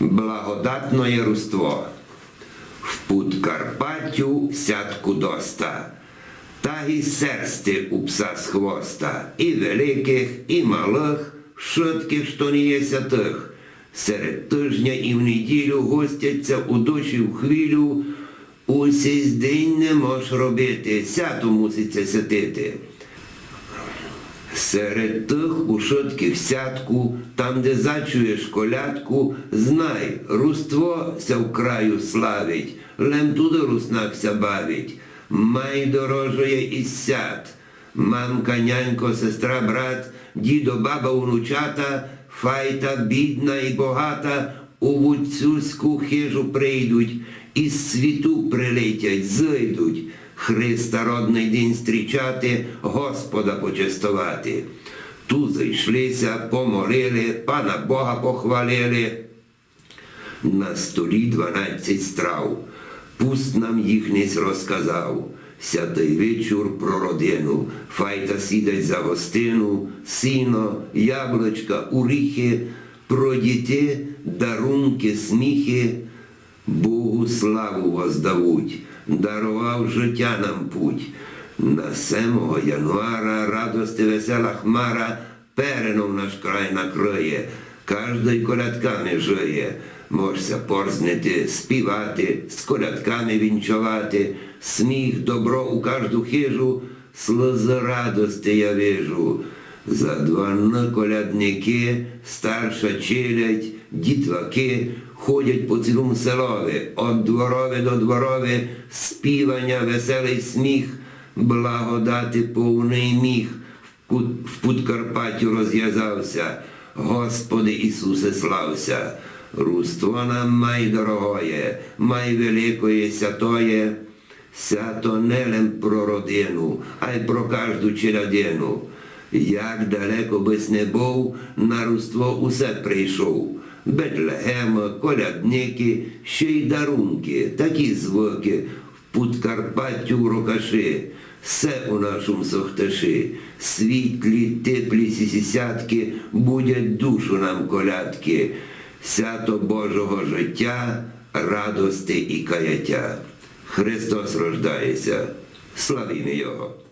Благодатное руство. В Подкарпаттю сятку доста, та й серсти у пса з хвоста, і великих, і малих, шитких, що не є сятих. Серед тижня і в неділю гостяться у душі в хвилю, усі день не мож робити, сято муситься святити. Серед тих у шитких сятку, там, де зачуєш колядку, знай, руство ся в краю славить, лем туди руснакся бавить. Май дорожує із сят, мамка, нянько, сестра, брат, дідо, баба, внучата, файта, бідна і богата, у гуцульську хижу прийдуть, із світу прилетять, зайдуть, Христа родний день зустрічати, Господа почестувати. Ту зайшлися, помолили, пана Бога похвалили. На столі 12 страв, пуст нам їх несь розказав. Святий вечір про родину, файта сідать за гостину, сіно, яблучка, оріхи, про дітей, дарунки, сміхи, Богу славу воздавуть, дарував життя нам путь. На 7 январа радости весела хмара переном наш край накриє, кожний колядками жиє. Можся порзнити, співати, з колядками вінчувати, сміх, добро у кожну хижу, сльози радости я вижу. За 2 колядники, старша челядь, дітваки ходять по цілому селові, од дворові до дворові, співання, веселий сміх, благодати повний міг в Подкарпаттю розв'язався. Господи Ісусе, слався! Руство нам май дорогоє, май великое святоє, свято не лем про родину, а й про кожну челядину. Як далеко бись не був, на руство усе прийшов. Бетлегема, колядники, ще й дарунки, такі звуки в Подкарпаттю рокаши. Все у нашому сохташи, світлі, теплі сісятки, будять душу нам колядки. Свято Божого життя, радости і каяття. Христос рождається, славімо Його!